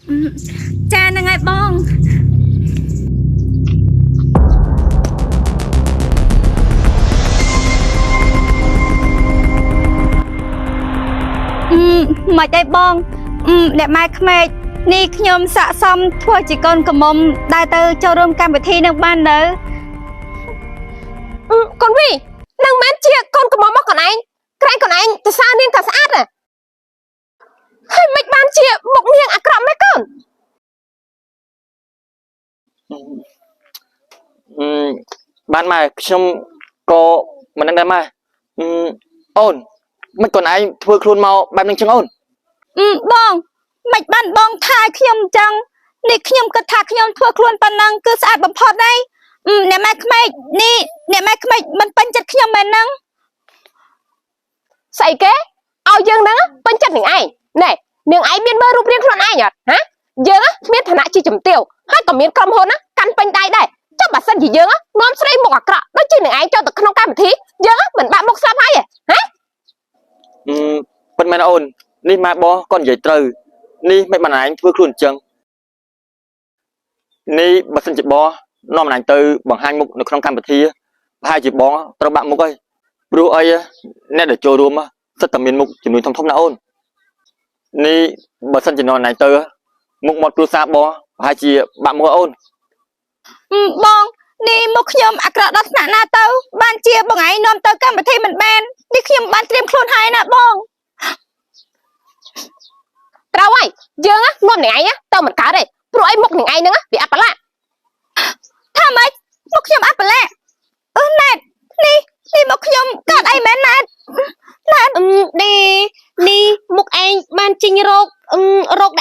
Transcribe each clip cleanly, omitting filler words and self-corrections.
ចានឹងហើយបងមិនអីបងអ្នកម៉ែក្មេកនេះខ្ញុំស័កសមធ្វើជាកូនកំមុំដែលទៅចូលរួមកម្មវិធីនឹងបាននៅកូនវីនឹងមិនជាកូនកំមុំមកកូនឯងក្រែងកូនឯងទៅសារនាងថាស្អាតហ៎ហើយមិនបានជាមុខនាងអាក្រក់ម៉េចកូនបានមកខ្ញុំក៏មិនដឹងដែរម៉ែអូនមិនកូនឯងធ្វើខ្លួនមកបែបនេះចឹងអូនបងមិនបានបងថាខ្ញុំចឹងនេះខ្ញុំគិតថាខ្ញុំធ្វើខ្លួនប៉ុណ្ណឹងគឺស្អាតបំផុតហើយអ្នកម៉ែក្មេកនេះអ្នកម៉ែក្មេកមិនពេញចិត្តខ្ញុំមែនហ្នឹងស្អីគេឲ្យយើងហ្នឹងពេញចិត្តនឹងឯងណែនាងឯងមានមើលរូបរាងខ្លួនឯងអត់ហ៎យើងមានឋានៈជាជំទាវហើយក៏មានក្រុមហ៊ុនកាន់ពេញដៃដែរចុះបើសិនជាយើងនាំស្រីមុខអាក្រក់ដូចជានាងឯងចូលទៅក្នុងកម្មវិធីយើងមិនបាក់មុខស្លាប់ហើយហ៎ប៉ុន្មានអូននេះម៉ែបងគាត់និយាយត្រូវនេះមិនបានឯងធ្វើខ្លួនអញ្ចឹងនេះបើសិនជាបងនាំអញទៅបង្ហាញមុខនៅក្នុងកម្មវិធីប្រហែលជាបងត្រូវបាក់មុខហើយព្រោះអីអ្នកដែលចូលរួមសិតតែមានមុខចំនួនធំណាអូននេះបើសិនជានាំអញទៅមុខមាត់គ្រួសារបងប្រហែលជាបាក់មុខអូនបងនេះមុខខ្ញុំអាក្រក់ដល់ថ្នាក់ណាទៅបានជាបងឯងនាំទៅកម្មវិធីមិនបាននេះខ្ញុំបានត្រៀមខ្លួនហើយណាបងត្រូវហើយយើងនាំនាងឯងទៅមិនកើតទេព្រោះអីមុខនាងឯងហ្នឹងវាអបឡាថាម៉េចមុខខ្ញុំអបឡាណែតនេះមុខខ្ញុំកើតអីមែនណែតនេះមុខឯងបានជីងរោគ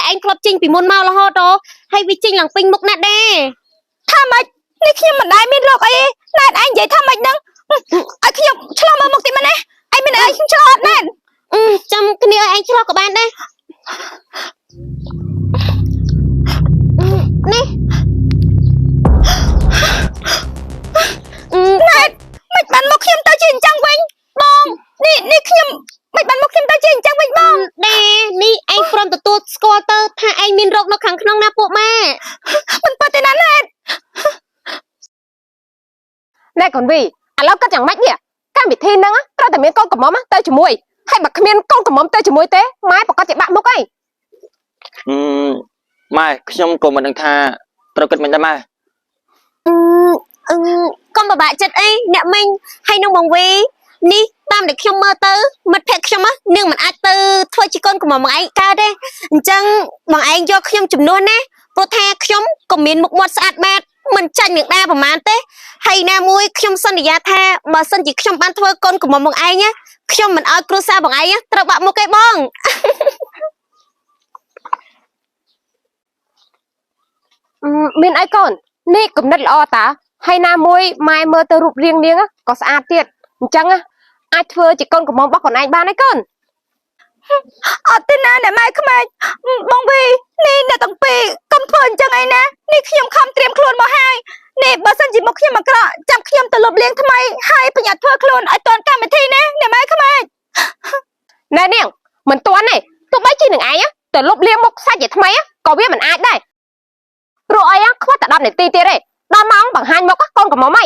ដែលឯងធ្លាប់ជីងពីមុនមករហូតហើយវាជីងឡើងពេញមុខណាស់ដែរថាម៉េចនេះខ្ញុំមិនដែលមានរោគអីណែតឯងនិយាយថាម៉េចហ្នឹងឲ្យខ្ញុំឆ្លោះមើលមុខតិចមែនណាឯងមានអីខ្ញុំឆ្លោះអត់ណែតចាំគ្នាឲ្យឯងឆ្លោះក៏បានដែរនេះណែតមិនបានមុខខ្ញុំទៅជាអញ្ចឹងវិញបងនេះខ្ញុំមិនបានមុខខ្ញុំទៅជាអញ្ចឹងវិញបងនេះឯងព្រមទទួលស្គាល់ទៅថាឯងមានរោគនៅខាងក្នុងណាពួកម៉ែមិនប៉ះទេណាណែតណែកូនវីឥឡូវគិតយ៉ាងម៉េចនេះកម្មវិធីហ្នឹងត្រូវតែមានកូនកំមុំទៅជាមួយហើយបើគ្មានកូនកំមុំទៅជាមួយទេម៉ែប្រកាសជាបាក់មុខហើយម៉ែខ្ញុំក៏មិនដឹងថាត្រូវគិតមិនដែរម៉ែកុំបបាក់ចិត្តអីអ្នកមិញហើយនឹងបងវីនេះតាមដែលខ្ញុំមើលទៅមិត្តភក្តិខ្ញុំនឹងមិនអាចទៅធ្វើជាកូនកំមុំបងឯងកើតទេអញ្ចឹងបងឯងយកខ្ញុំចំនួនណាព្រោះថាខ្ញុំក៏មានមុខមាត់ស្អាតបាតមិនចាញ់នឹងដែរប្រហែលទេហើយណាមួយខ្ញុំសន្យាថាបើសិនជាខ្ញុំបានធ្វើកូនកំមុំបងឯងខ្ញុំមិនឲ្យគ្រួសារបងឯងត្រូវបាក់មុខទេបងមានអីកូននេះគំនិតល្អតាហើយណាមួយម៉ែមើលទៅរូបរាងនាងក៏ស្អាតទៀតអញ្ចឹងអាចធ្វើជាកូនកំមុំរបស់ខ្លួនឯងបានហើយកូនអត់ទេណាអ្នកម៉ែក្មេកបងវីនេះអ្នកទាំងពីរកុំធ្វើអញ្ចឹងអីណានេះខ្ញុំខំត្រៀមខ្លួនមកហើយនេះបើសិនជាមុខខ្ញុំអាក្រក់ចាំខ្ញុំទៅលុបលាងថ្មីហើយប្រញាប់ធ្វើខ្លួនឲ្យទាន់កម្មវិធីណាអ្នកម៉ែក្មេកណែនាងមិនទាន់ទេទោះបីជានឹងឯងទៅលុបលាងមុខសាច់ជាថ្មីក៏វាមិនអាចដែរព្រោះអីខ្វះតែ10នាទីទៀតទេដល់ម៉ោងបង្ហាញមុខកូនកំមុំហី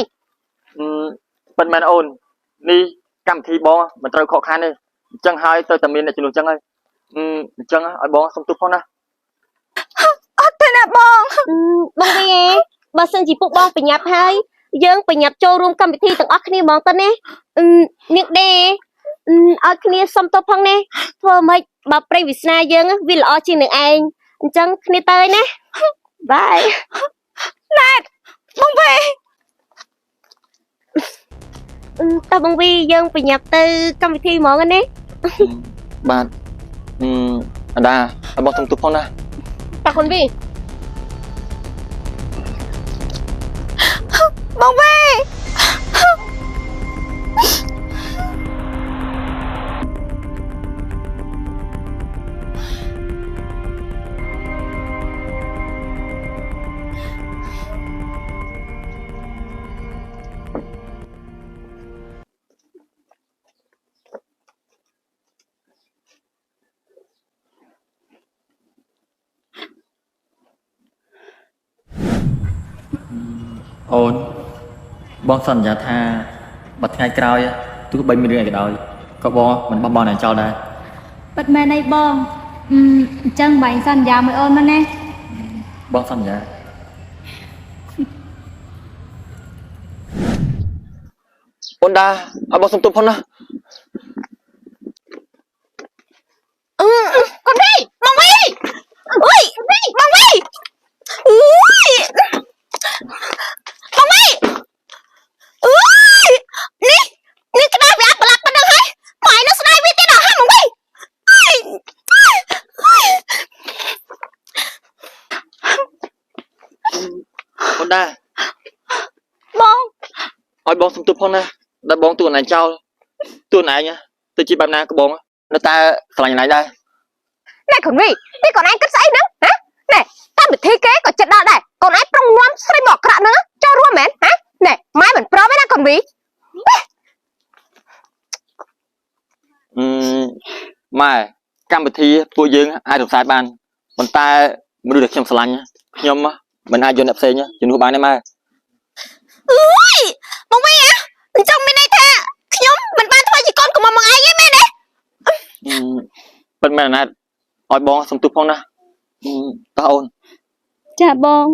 ប៉ុន្មានអូននេះកម្មវិធីបងមិនត្រូវខកខានទេអញ្ចឹងហើយទៅតែមានអ្នកជំនួសអញ្ចឹងហើយអញ្ចឹងឲ្យបងសុំទោសផងណាអត់ទេណាបងវីបើសិនជាពួកបងប្រញាប់ហើយយើងប្រញាប់ចូលរួមកម្មវិធីទាំងអស់គ្នាហ្មងទៅណានាងដេឲ្យគ្នាសុំទោសផងណាធ្វើម៉េចបើព្រៃវិស្នាយើងវាល្អជាងនឹងឯងអញ្ចឹងគ្នាទៅណាបាយណែតបងវីតើបងវីយើងប្រញាប់ទៅកម្មវិធីហ្មងណាបាទអាដាឲ្យបងសុំទោសផងណាតើកូនវីបងវី អូនបងសន្យាថាបើថ្ងៃក្រោយទោះបីមានរឿងអីក៏ដោយក៏បងមិនបោះបង់អ្នកចោលដែរ ពិតមែនអីបងអញ្ចឹងបាញ់សន្យាមួយអូនមកណា បងសន្យាអូនដាឲ្យបងសុំទោសផងណា con đi mong đi ui mong đi ui mong đi ui nè nè cái đôi bị áp bạc bên đâu hay mày nó sai với cái nào hay mong điអូនដា បង ឲ្យបងសុំទោសផងណាដែលបងទួនឯងចោលទួនឯងទៅជាបែបណាក៏បងនៅតែស្រឡាញ់ឯងដែរ nè con đi đi còn anh cất sấy nữa hả nè ta bị thi kế còn chết đó đây còn ai trong ngoan xoay bỏ cạn nữa cho rua mến hả nè mai mình pro với đang còn bị ម៉ែកម្មវិធីពួកយើងអាចរំសាយបានប៉ុន្តែមនុស្សដែលខ្ញុំស្រឡាញ់ខ្ញុំមិនអាចយកអ្នកផ្សេងជំនួសបានទេម៉ែ ui mong đi à trong bên đây tha nhóm mình ban thôi chỉ con của mong ai ấy mẹ nè ពិតមែនណាស់ឲ្យបងសុំទោសផងណាតោះអូន ចាបង